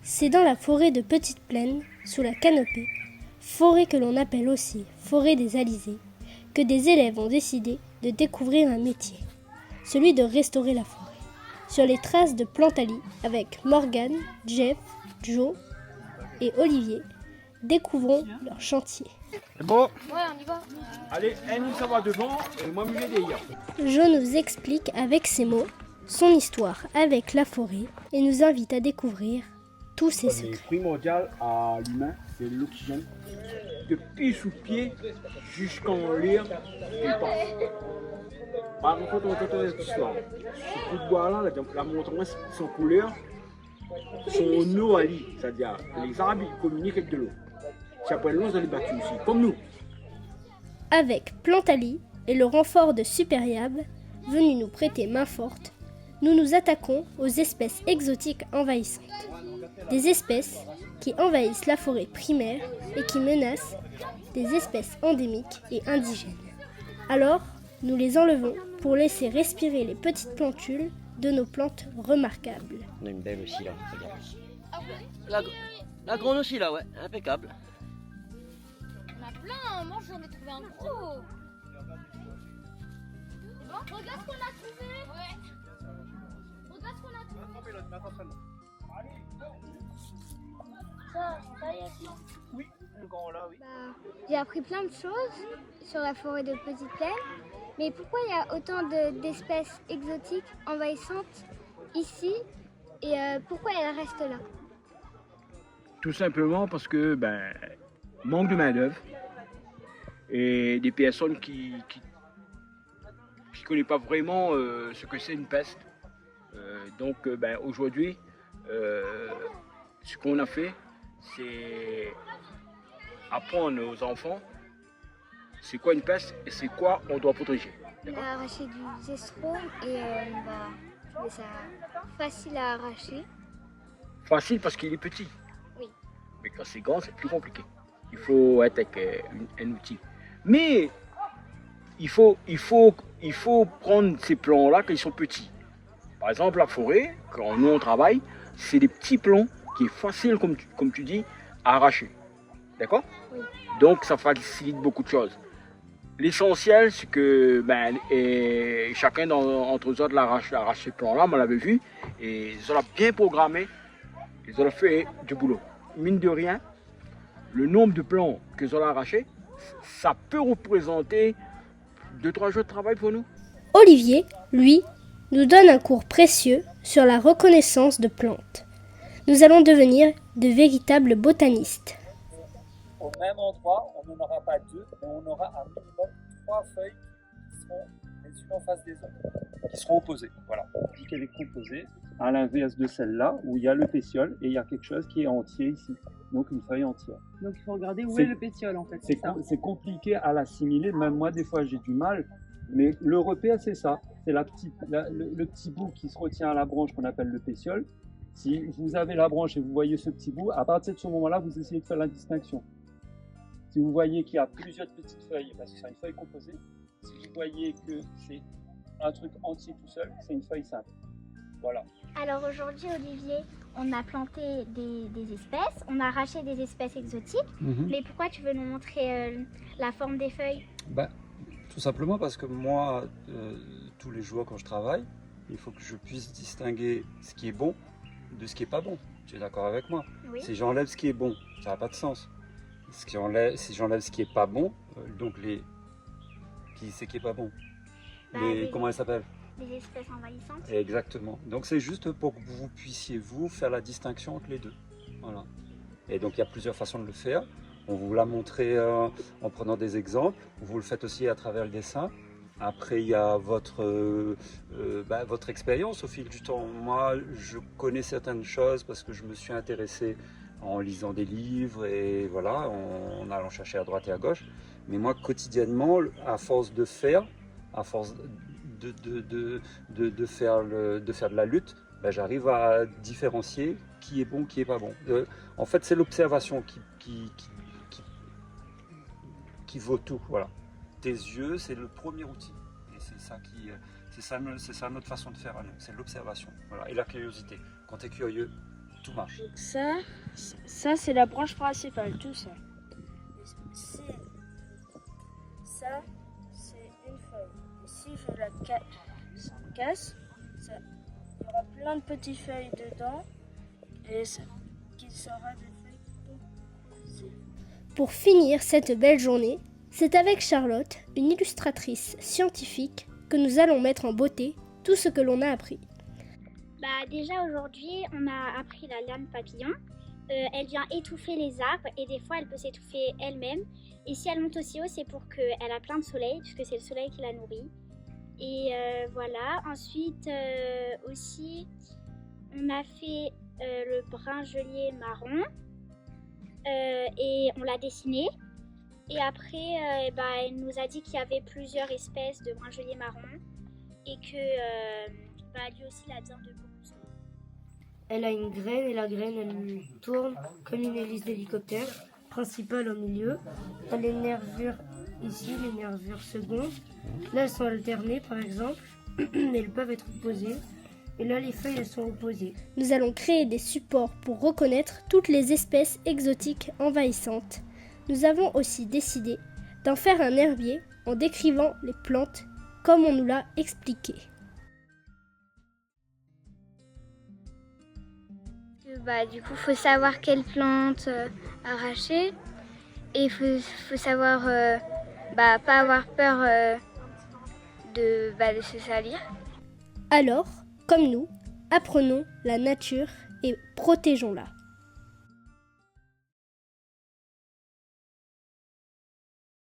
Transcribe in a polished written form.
C'est dans la forêt de Petite Plaine, sous la canopée, forêt que l'on appelle aussi forêt des Alizés, que des élèves ont décidé de découvrir un métier, celui de restaurer la forêt. Sur les traces de Plantali, avec Morgane, Jeff, Joe et Olivier, découvrons leur chantier. C'est bon? Ouais, on y va. Allez, Annie, ça va devant et moi, me derrière. Joe nous explique avec ses mots son histoire avec la forêt et nous invite à découvrir tous ses Le secrets. primordial à l'humain, c'est l'oxygène. Depuis sous pied jusqu'en l'air, il passe. Par contre, on entend cette histoire. Ce coup de bois-là, la montagne, son couleur, son eau à lit, c'est-à-dire les arbres ils communiquent avec de l'eau. C'est après l'eau dans les battus aussi, comme nous. Avec Plantali et le renfort de Supériab, venus nous prêter main forte, nous nous attaquons aux espèces exotiques envahissantes. Des espèces qui envahissent la forêt primaire et qui menacent des espèces endémiques et indigènes. Alors, nous les enlevons pour laisser respirer les petites plantules de nos plantes remarquables. On a une belle aussi là, regarde. La grande aussi là, ouais, impeccable. On a plein, moi j'en ai trouvé un gros. C'est bon? Regarde ce qu'on a trouvé. Ouais. Regarde ce qu'on a trouvé. Ça y est. Oui, le grand là, oui. J'ai appris plein de choses sur la forêt de Petite Plaine, mais pourquoi il y a autant d'espèces exotiques envahissantes ici et pourquoi elles restent là? Tout simplement parce que manque de main-d'œuvre et des personnes qui ne connaissent pas vraiment ce que c'est une peste. Donc aujourd'hui, ce qu'on a fait, c'est apprendre aux enfants c'est quoi une peste et c'est quoi on doit protéger. On a arraché du zestro et on va trouver ça facile à arracher. Facile parce qu'il est petit. Oui. Mais quand c'est grand, c'est plus compliqué. Il faut être avec un outil. Mais il faut prendre ces plants-là quand ils sont petits. Par exemple, la forêt, quand nous on travaille, c'est des petits plants qui est facile, comme tu dis, à arracher. D'accord? Oui. Donc ça facilite beaucoup de choses. L'essentiel, c'est que chacun entre eux autres arrache ces plants-là, on l'avait vu, et ils ont bien programmé, ils ont fait du boulot. Mine de rien, le nombre de plants qu'ils ont arrachés, ça peut représenter 2-3 jours de travail pour nous. Olivier, lui, nous donne un cours précieux sur la reconnaissance de plantes. Nous allons devenir de véritables botanistes. Au même endroit, on n'en aura pas deux, mais on aura un minimum 3 feuilles qui seront les unes en face des autres, qui seront opposées. Voilà, on dit qu'elle est composée, à l'inverse de celle-là, où il y a le pétiole et il y a quelque chose qui est entier ici, donc une feuille entière. Donc il faut regarder où est le pétiole en fait. C'est compliqué à l'assimiler, même moi des fois j'ai du mal, mais le repère c'est ça, c'est le petit bout qui se retient à la branche qu'on appelle le pétiole. Si vous avez la branche et vous voyez ce petit bout, à partir de ce moment-là, vous essayez de faire la distinction. Si vous voyez qu'il y a plusieurs petites feuilles, parce que c'est une feuille composée, si vous voyez que c'est un truc entier tout seul, c'est une feuille simple. Voilà. Alors aujourd'hui, Olivier, on a planté des espèces, on a arraché des espèces exotiques, mais pourquoi tu veux nous montrer la forme des feuilles? Tout simplement parce que moi, tous les jours quand je travaille, il faut que je puisse distinguer ce qui est bon de ce qui est pas bon. Tu es d'accord avec moi? Oui. Si j'enlève ce qui est bon, ça n'a pas de sens. Si j'enlève ce qui est pas bon, qui c'est qui est pas bon? Comment elle s'appelle? Des espèces envahissantes. Exactement. Donc c'est juste pour que vous puissiez faire la distinction entre les deux. Voilà. Et donc il y a plusieurs façons de le faire. On vous l'a montré en prenant des exemples. Vous le faites aussi à travers le dessin. Après, il y a votre expérience au fil du temps. Moi, je connais certaines choses parce que je me suis intéressé en lisant des livres et voilà, en allant chercher à droite et à gauche. Mais moi, quotidiennement, à force de faire, à force de faire de la lutte, j'arrive à différencier qui est bon, qui est pas bon. En fait, c'est l'observation qui vaut tout. Voilà. Tes yeux, c'est le premier outil. Et c'est ça notre façon de faire à nous. C'est l'observation. Voilà. Et la curiosité. Quand tu es curieux, tout marche. Donc ça c'est la branche principale, tout ça. Ça, c'est une feuille. Et si je la casse, il y aura plein de petites feuilles dedans et qui sera des feuilles. Pour finir cette belle journée, c'est avec Charlotte, une illustratrice scientifique, que nous allons mettre en beauté tout ce que l'on a appris. Déjà aujourd'hui, on a appris la lame papillon. Elle vient étouffer les arbres et des fois elle peut s'étouffer elle-même. Et si elle monte aussi haut, c'est pour qu'elle a plein de soleil, puisque c'est le soleil qui la nourrit. Et voilà. Ensuite aussi, on a fait le brinjelier marron et on l'a dessiné. Et après, elle nous a dit qu'il y avait plusieurs espèces de brinjelier marron et que lui aussi il a besoin de beaucoup de soleil. Elle a une graine et la graine elle tourne comme une hélice d'hélicoptère, principale au milieu. Elle a les nervures ici, les nervures secondes. Là elles sont alternées par exemple, mais elles peuvent être opposées. Et là les feuilles elles sont opposées. Nous allons créer des supports pour reconnaître toutes les espèces exotiques envahissantes. Nous avons aussi décidé d'en faire un herbier en décrivant les plantes comme on nous l'a expliqué. Du coup, il faut savoir quelle plante arracher et il faut savoir pas avoir peur de se salir. Alors, comme nous, apprenons la nature et protégeons-la.